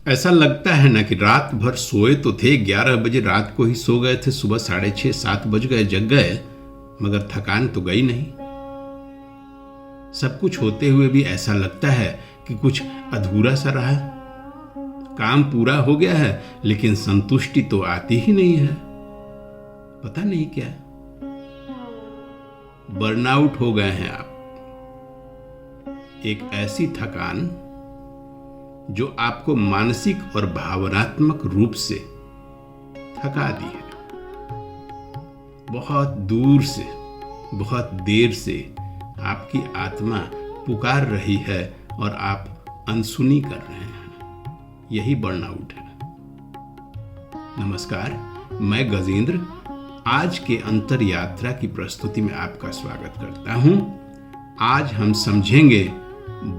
ऐसा लगता है ना कि रात भर सोए तो थे, 11 बजे रात को ही सो गए थे, सुबह 6:30 7 बज गए, जग गए, मगर थकान तो गई नहीं। सब कुछ होते हुए भी ऐसा लगता है कि कुछ अधूरा सा रहा। काम पूरा हो गया है लेकिन संतुष्टि तो आती ही नहीं है। पता नहीं क्या, बर्नआउट हो गए हैं आप। एक ऐसी थकान जो आपको मानसिक और भावनात्मक रूप से थका दी है। बहुत दूर से, बहुत देर से आपकी आत्मा पुकार रही है और आप अनसुनी कर रहे हैं। यही बर्नआउट है। नमस्कार, मैं गजेंद्र आज के अंतर यात्रा की प्रस्तुति में आपका स्वागत करता हूं। आज हम समझेंगे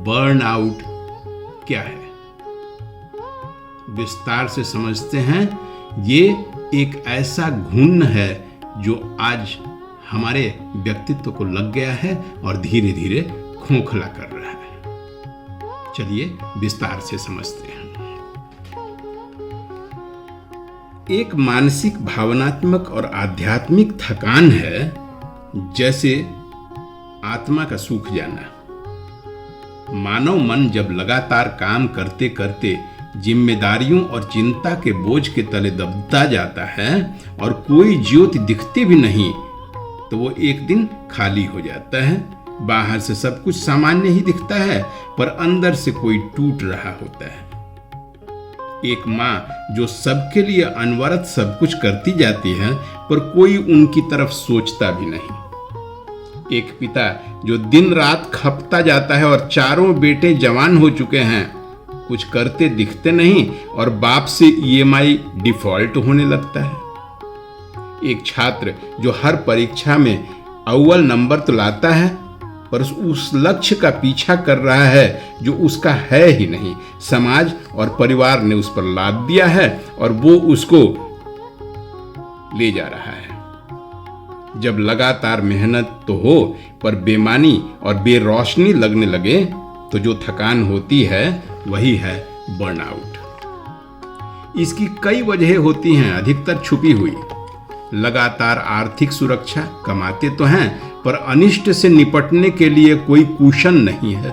बर्नआउट क्या है। विस्तार से समझते हैं। ये एक ऐसा घुन है जो आज हमारे व्यक्तित्व को लग गया है और धीरे धीरे खोखला कर रहा है। चलिए विस्तार से समझते हैं। एक मानसिक, भावनात्मक और आध्यात्मिक थकान है, जैसे आत्मा का सूख जाना। मानव मन जब लगातार काम करते करते जिम्मेदारियों और चिंता के बोझ के तले दबता जाता है और कोई ज्योति दिखती भी नहीं, तो वो एक दिन खाली हो जाता है। बाहर से सब कुछ सामान्य ही दिखता है, पर अंदर से कोई टूट रहा होता है। एक माँ जो सबके लिए अनवरत सब कुछ करती जाती है, पर कोई उनकी तरफ सोचता भी नहीं। एक पिता जो दिन रात खपता जाता है और चारों बेटे जवान हो चुके हैं, कुछ करते दिखते नहीं और बाप से ईएमआई डिफॉल्ट होने लगता है। एक छात्र जो हर परीक्षा में अव्वल नंबर तो लाता है, पर उस लक्ष्य का पीछा कर रहा है जो उसका है ही नहीं। समाज और परिवार ने उस पर लाद दिया है और वो उसको ले जा रहा है। जब लगातार मेहनत तो हो, पर बेमानी और बेरोशनी लगने लगे, तो जो थकान होती है वही है बर्नआउट। इसकी कई वजह होती हैं, अधिकतर छुपी हुई। लगातार आर्थिक सुरक्षा, कमाते तो हैं पर अनिष्ट से निपटने के लिए कोई कुशन नहीं है।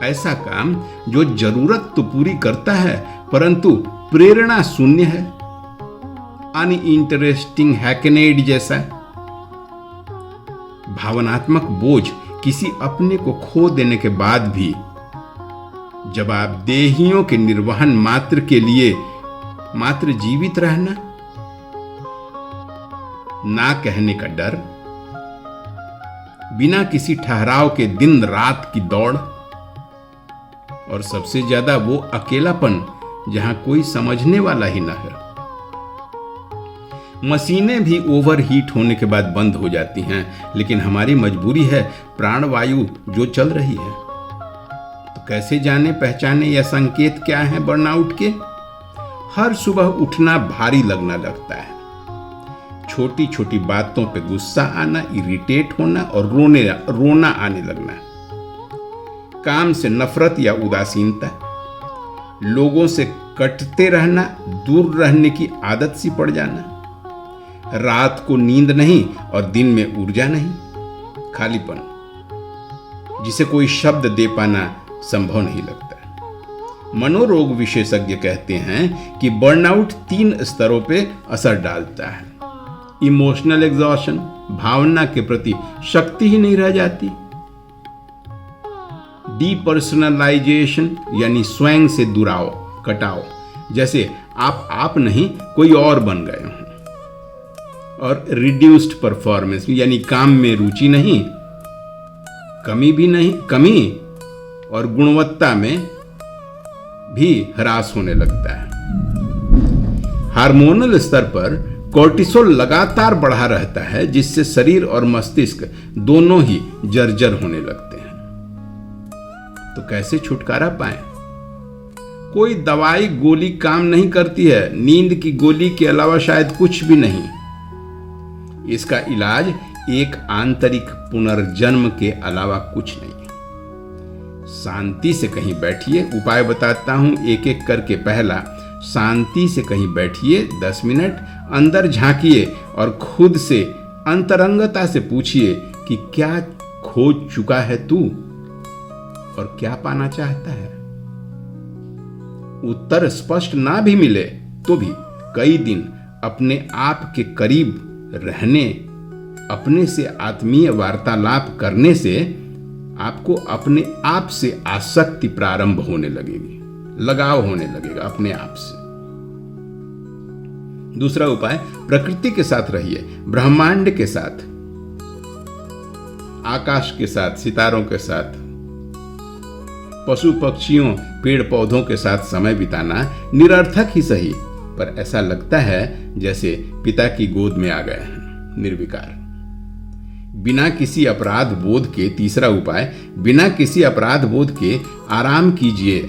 ऐसा काम जो जरूरत तो पूरी करता है परंतु प्रेरणा शून्य है। अनइंटरेस्टिंग हैकेनेड जैसा। भावनात्मक बोझ, किसी अपने को खो देने के बाद भी जब आप देहियों के निर्वहन मात्र के लिए मात्र जीवित रहना, ना कहने का डर, बिना किसी ठहराव के दिन रात की दौड़, और सबसे ज्यादा वो अकेलापन जहां कोई समझने वाला ही ना है। मशीनें भी ओवरहीट होने के बाद बंद हो जाती हैं, लेकिन हमारी मजबूरी है, प्राणवायु जो चल रही है। तो कैसे जाने पहचाने यह संकेत क्या है बर्नआउट के? हर सुबह उठना भारी लगना लगता है। छोटी छोटी बातों पे गुस्सा आना, इरिटेट होना और रोना आने लगना। काम से नफरत या उदासीनता, लोगों से कटते रहना, दूर रहने की आदत सी पड़ जाना, रात को नींद नहीं और दिन में ऊर्जा नहीं, खालीपन जिसे कोई शब्द दे पाना संभव नहीं लगता। मनोरोग विशेषज्ञ कहते हैं कि बर्नआउट 3 स्तरों पे असर डालता है। इमोशनल एग्जॉशन, भावना के प्रति शक्ति ही नहीं रह जाती। डीपर्सनलाइजेशन यानी स्वयं से दुराव, कटाव, जैसे आप नहीं कोई और बन गए हों। और रिड्यूस्ड परफॉर्मेंस यानी काम में रुचि नहीं, कमी और गुणवत्ता में भी ह्रास होने लगता है। हार्मोनल स्तर पर कोर्टिसोल लगातार बढ़ा रहता है, जिससे शरीर और मस्तिष्क दोनों ही जर्जर होने लगते हैं। तो कैसे छुटकारा पाएं? कोई दवाई गोली काम नहीं करती है। नींद की गोली के अलावा शायद कुछ भी नहीं। इसका इलाज एक आंतरिक पुनर्जन्म के अलावा कुछ नहीं। शांति से कहीं बैठिए। उपाय बताता हूं एक एक करके। पहला, शांति से कहीं बैठिए, 10 मिनट अंदर झांकिए और खुद से अंतरंगता से पूछिए कि क्या खोज चुका है तू और क्या पाना चाहता है। उत्तर स्पष्ट ना भी मिले तो भी कई दिन अपने आप के करीब रहने, अपने से आत्मीय वार्तालाप करने से आपको अपने आप से आसक्ति प्रारंभ होने लगेगी, लगाव होने लगेगा अपने आप से। दूसरा उपाय, प्रकृति के साथ रहिए, ब्रह्मांड के साथ, आकाश के साथ, सितारों के साथ, पशु पक्षियों, पेड़ पौधों के साथ समय बिताना निरर्थक ही सही, पर ऐसा लगता है जैसे पिता की गोद में आ गए हैं। निर्विकार, बिना किसी अपराध बोध के। तीसरा उपाय, बिना किसी अपराध बोध के आराम कीजिए।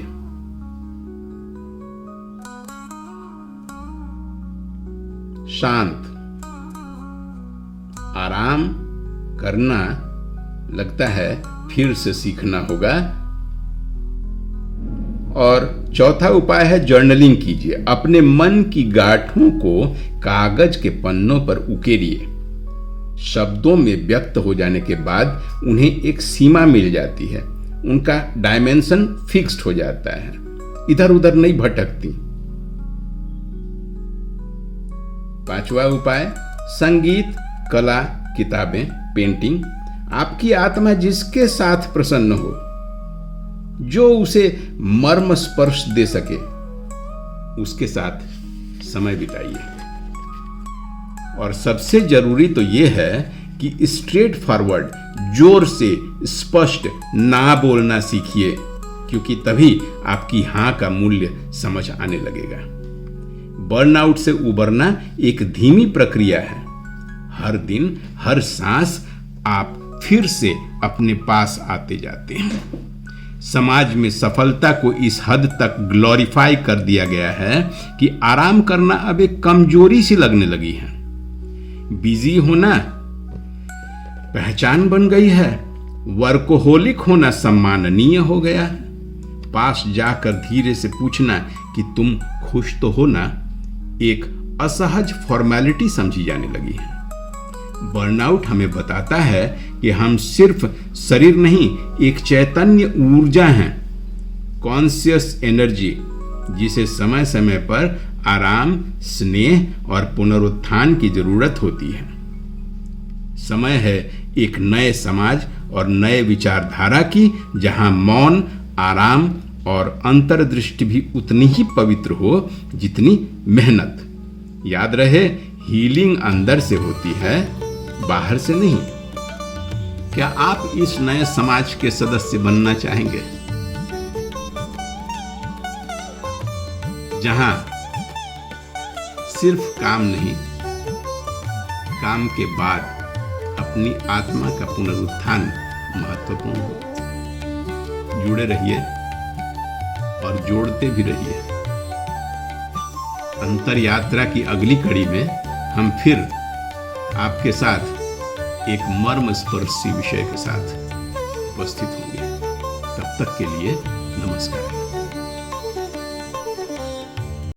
शांत आराम करना लगता है फिर से सीखना होगा। और चौथा उपाय है जर्नलिंग कीजिए। अपने मन की गांठों को कागज के पन्नों पर उकेरिए। शब्दों में व्यक्त हो जाने के बाद उन्हें एक सीमा मिल जाती है, उनका डायमेंशन फिक्स्ड हो जाता है, इधर उधर नहीं भटकती। पांचवा उपाय, संगीत, कला, किताबें, पेंटिंग। आपकी आत्मा जिसके साथ प्रसन्न हो, जो उसे मर्म स्पर्श दे सके, उसके साथ समय बिताइए। और सबसे जरूरी तो यह है कि स्ट्रेट फॉरवर्ड, जोर से स्पष्ट ना बोलना सीखिए, क्योंकि तभी आपकी हां का मूल्य समझ आने लगेगा। बर्नआउट से उबरना एक धीमी प्रक्रिया है। हर दिन, हर सांस आप फिर से अपने पास आते जाते हैं। समाज में सफलता को इस हद तक ग्लोरीफाई कर दिया गया है कि आराम करना अब एक कमजोरी सी लगने लगी है। बिजी होना पहचान बन गई है। वर्कोहोलिक होना सम्माननीय हो गया है। पास जाकर धीरे से पूछना कि तुम खुश तो हो ना, एक असहज फॉर्मेलिटी समझी जाने लगी है। बर्नआउट हमें बताता है कि हम सिर्फ शरीर नहीं, एक चैतन्य ऊर्जा हैं, कॉन्शियस एनर्जी, जिसे समय समय पर आराम, स्नेह और पुनरुत्थान की जरूरत होती है। समय है एक नए समाज और नए विचारधारा की, जहां मौन, आराम और अंतर्दृष्टि भी उतनी ही पवित्र हो जितनी मेहनत। याद रहे, हीलिंग अंदर से होती है, बाहर से नहीं। क्या आप इस नए समाज के सदस्य बनना चाहेंगे, जहां सिर्फ काम नहीं, काम के बाद अपनी आत्मा का पुनरुत्थान महत्वपूर्ण हो? जुड़े रहिए और जोड़ते भी रहिए। अंतर यात्रा की अगली कड़ी में हम फिर आपके साथ एक मर्म स्पर्शी विषय के साथ उपस्थित होंगे। तब तक के लिए नमस्कार।